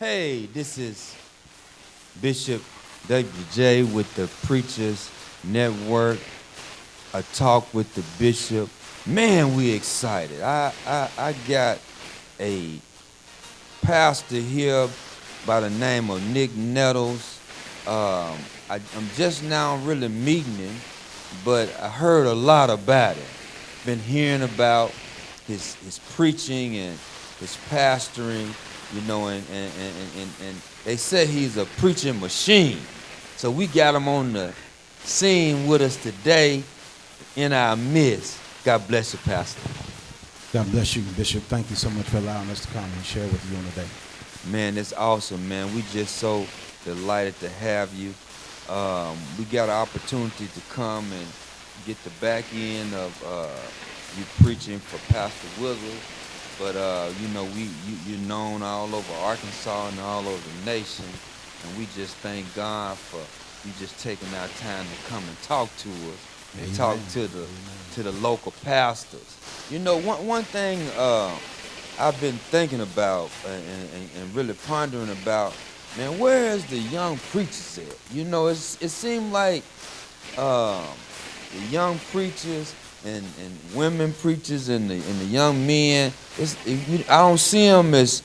Hey, this is Bishop WJ with the Preachers Network. A talk with the bishop. Man, we excited. I got a pastor here by the name of Nettles. I'm just now really meeting him, but I heard a lot about it. Been hearing about his preaching and his pastoring, and they say he's a preaching machine. So we got him on the scene with us today in our midst. God bless you, Pastor. God bless you, Bishop. Thank you so much for allowing us to come and share with you on today. Man, it's awesome, man. We just so delighted to have you. We got an opportunity to come and get the back end of you preaching for Pastor Wiggle. But, you're known all over Arkansas and all over the nation. And we just thank God for you just taking our time to come and talk to us and Amen. talk to the local pastors. You know, one thing I've been thinking about and really pondering about, man, where is the young preachers at? You know, it seemed like the young preachers and women preachers and the young men, I don't see them as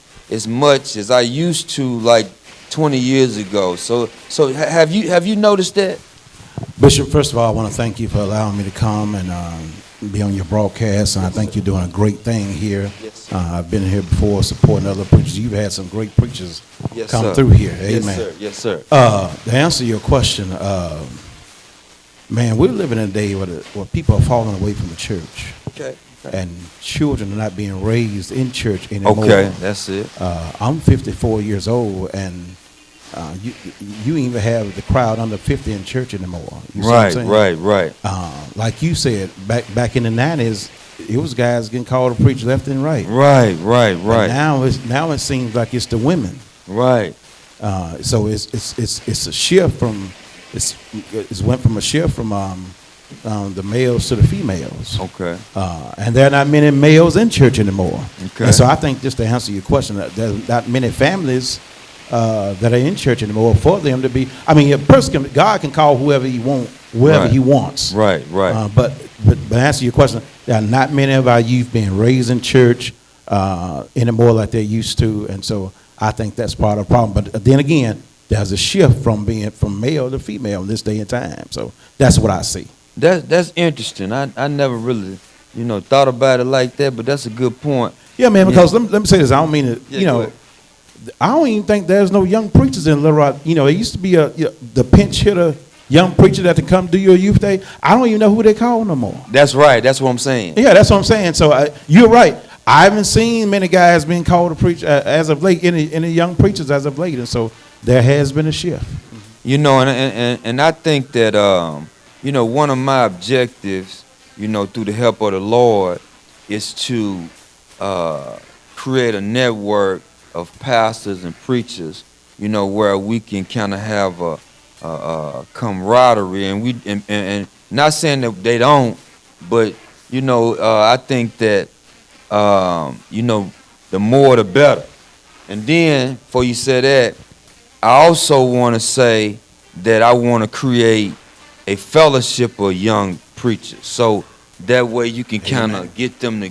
much as I used to like 20 years ago. So have you noticed that? Bishop, first of all, I want to thank you for allowing me to come and be on your broadcast, and I think you're doing a great thing here. Yes, I've been here before supporting other preachers. You've had some great preachers come through here. Amen. Yes, sir. To answer your question, man, we're living in a day where people are falling away from the church. Okay. And children are not being raised in church anymore. Okay, that's it. I'm 54 years old, and you even have the crowd under 50 in church anymore. You see what I'm saying? Right. Like you said, back in the 90s, it was guys getting called to preach left and right. Right. And now it seems like it's the women. Right. So it's a shift from it's went from a shift from the males to the females. Okay. And there are not many males in church anymore. Okay. And so I think, just to answer your question, there's not many families that are in church anymore for them to be. I mean, God can call whoever he wants. Right. But answer your question, there are not many of our youth being raised in church anymore like they used to, and so I think that's part of the problem. But then again, there's a shift from being from male to female in this day and time. So that's what I see. That's interesting. I never really, thought about it like that, but that's a good point. Yeah, man, because let me say this. I don't mean it, Yeah, I don't even think there's no young preachers in Little Rock. It used to be the pinch hitter young preacher that to come do your youth day. I don't even know who they call no more. That's right. That's what I'm saying. Yeah, that's what I'm saying. So you're right. I haven't seen many guys being called to preach as of late, any young preachers as of late, and so there has been a shift. And I think that one of my objectives, through the help of the Lord, is to create a network of pastors and preachers, where we can kind of have a camaraderie, and not saying that they don't, but I think that the more the better. And then, before you say that, I also want to say that I want to create a fellowship of young preachers, so that way you can kind of get them to,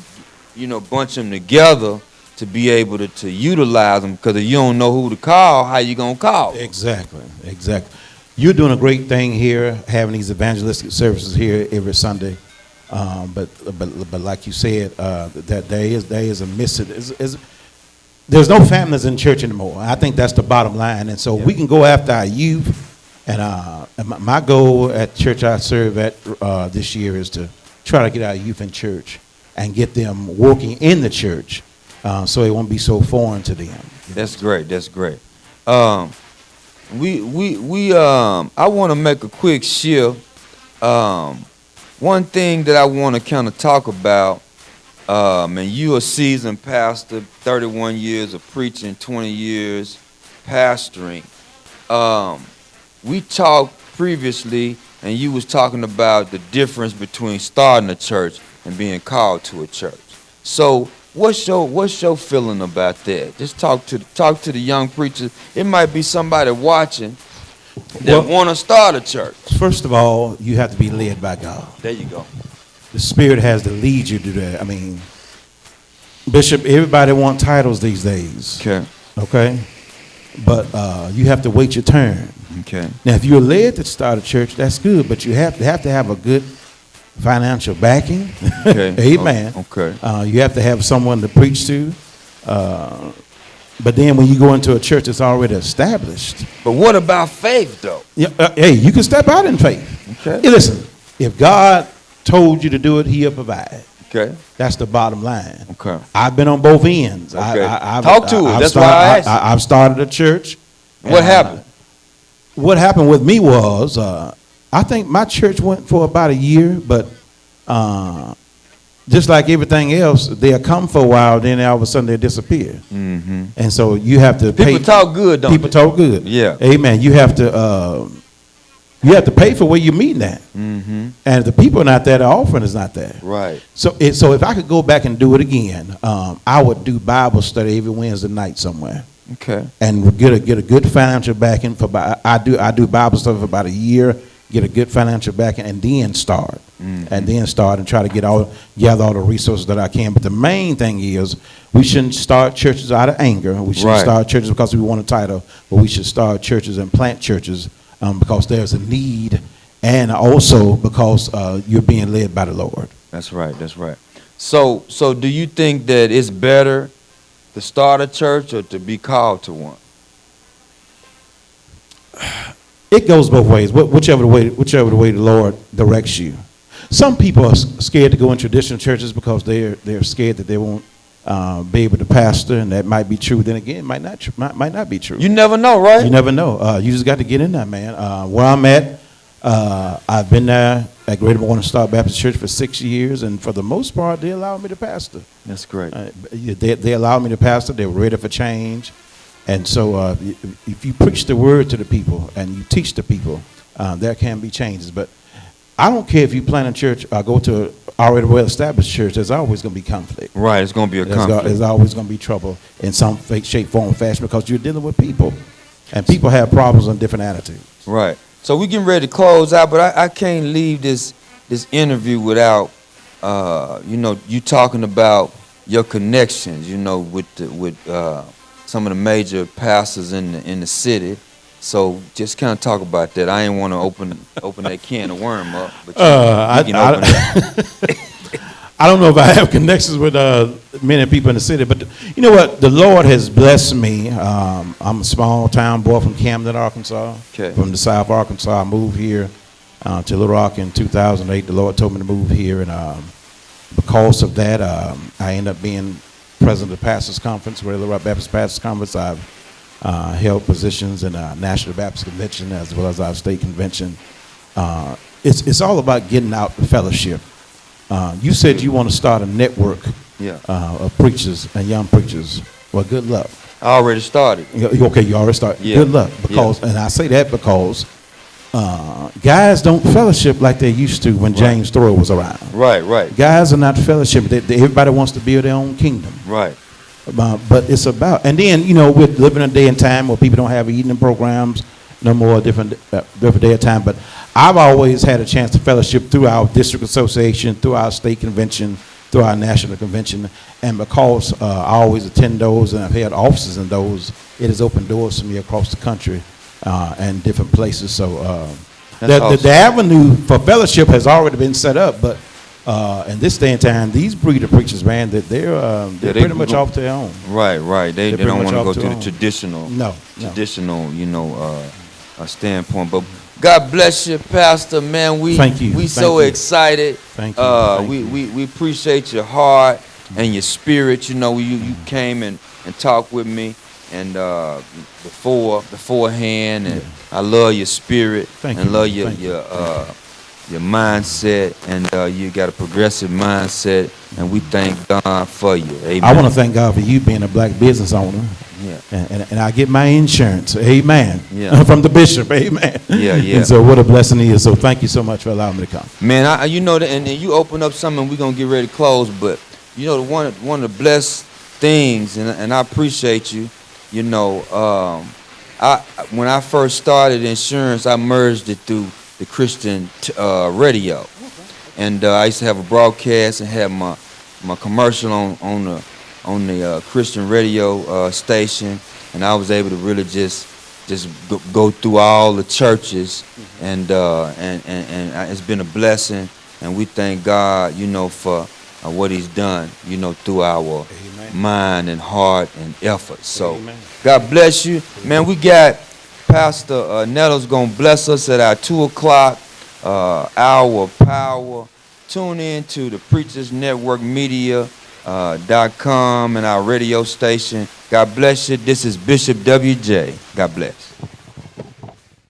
bunch them together to be able to utilize them. Because if you don't know who to call, how you gonna call? Exactly. You're doing a great thing here, having these evangelistic services here every Sunday. But like you said, that there is a missing. There's no families in church anymore. I think that's the bottom line, and so we can go after our youth. And my goal at church I serve at this year is to try to get our youth in church and get them working in the church, so it won't be so foreign to them. That's great. I want to make a quick shift. One thing that I want to kind of talk about, and you a seasoned pastor, 31 years of preaching, 20 years pastoring. We talked previously, and you was talking about the difference between starting a church and being called to a church. So what's your feeling about that? Just talk to the young preachers. It might be somebody watching that want to start a church. First of all, you have to be led by God. There you go. The Spirit has to lead you to that. I mean, Bishop, everybody want titles these days. Okay? But you have to wait your turn. Okay. Now, if you're led to start a church, that's good, but you have to have a good financial backing. Okay. Amen. Okay. You have to have someone to preach to. But then when you go into a church that's already established. But what about faith, though? Yeah, hey, you can step out in faith. Okay. Hey, listen, if God told you to do it, he'll provide. Okay. That's the bottom line. Okay. I've been on both ends. Okay. Talk to us. That's why I asked. I've started a church. What happened? What happened with me was, I think my church went for about a year, but just like everything else, they'll come for a while, then all of a sudden they'll disappear. Mm-hmm. And so you have to pay. People talk good, don't People they? talk good. Yeah. Amen. You have to pay for where you meeting at. Mm-hmm. And if the people are not there, the offering is not there. Right. So if I could go back and do it again, I would do Bible study every Wednesday night somewhere. Okay. And get a good financial backing for I do Bible study for about a year, get a good financial backing, and then start. Mm-hmm. And try to gather all the resources that I can. But the main thing is we shouldn't start churches out of anger. We shouldn't start churches because we want a title, but we should start churches and plant churches because there's a need, and also because you're being led by the Lord. That's right. That's right. So do you think that it's better to start a church or to be called to one? It goes both ways. Whichever way the Lord directs you. Some people are scared to go in traditional churches because they're scared that they won't be able to pastor, and that might be true. Then again, it might not be true. You never know, right? You never know. You just got to get in there, man. Where I'm at, I've been there at Greater Morning Star Baptist Church for 6 years, and for the most part, they allow me to pastor. That's great. They allow me to pastor. They're ready for change. And so if you preach the word to the people and you teach the people, there can be changes. But I don't care if you plant a church or go to an already well-established church, there's always going to be conflict. Right, it's going to be a conflict. There's always going to be trouble in some shape, form, or fashion because you're dealing with people. And people have problems and different attitudes. Right. So we're getting ready to close out, but I can't leave this interview without, you talking about your connections, with some of the major pastors in the city. So just kind of talk about that. I ain't want to open that can of worm up, but you can open it. I don't know if I have connections with many people in the city, but you know what? The Lord has blessed me. I'm a small town boy from Camden, Arkansas, from the South Arkansas. I moved here to Little Rock in 2008. The Lord told me to move here, and because of that, I ended up being president of the Pastors Conference, Little Rock Baptist Pastors Conference. I've held positions in National Baptist Convention as well as our state convention. It's all about getting out the fellowship. You said you want to start a network of preachers and young preachers. Well, good luck. I already started. Okay, you already started. Yeah. Good luck. And I say that because guys don't fellowship like they used to when James Thoreau was around. Right. Guys are not fellowship. Everybody wants to build their own kingdom. Right. But it's about, and then, we're living in a day and time where people don't have evening programs, no more different day of time. But I've always had a chance to fellowship through our district association, through our state convention, through our national convention. And because I always attend those and I've had offices in those, it has opened doors for me across the country and different places. So the avenue for fellowship has already been set up, but in this day and time, these breed of preachers, man, that they're pretty much off their own. Right. They don't want to go to the traditional, standpoint. But God bless you, Pastor. Man, Thank you. We so excited. Thank you. We appreciate your heart and your spirit. You came and talked with me and beforehand, and I love your spirit. Thank and you. love your mindset, and you got a progressive mindset, and we thank God for you. Amen. I want to thank God for you being a black business owner. Yeah. And I get my insurance. Amen. Yeah. From the bishop. Amen. Yeah. And so what a blessing it is. So thank you so much for allowing me to come. Man, and you open up something, we're going to get ready to close, but You know, one of the blessed things, and I appreciate you. You know, I when I first started insurance, I merged it through the Christian radio, and I used to have a broadcast and have my commercial on the Christian radio station, and I was able to really just go through all the churches, and it's been a blessing, and we thank God, you know, for what He's done, you know, through our Amen. mind and heart and effort. So Amen. God bless you, man. We got Pastor Nettles gonna bless us at our 2 o'clock hour of power. Tune in to the Preachers Network Media .com and our radio station. God bless you. This is Bishop W.J. God bless.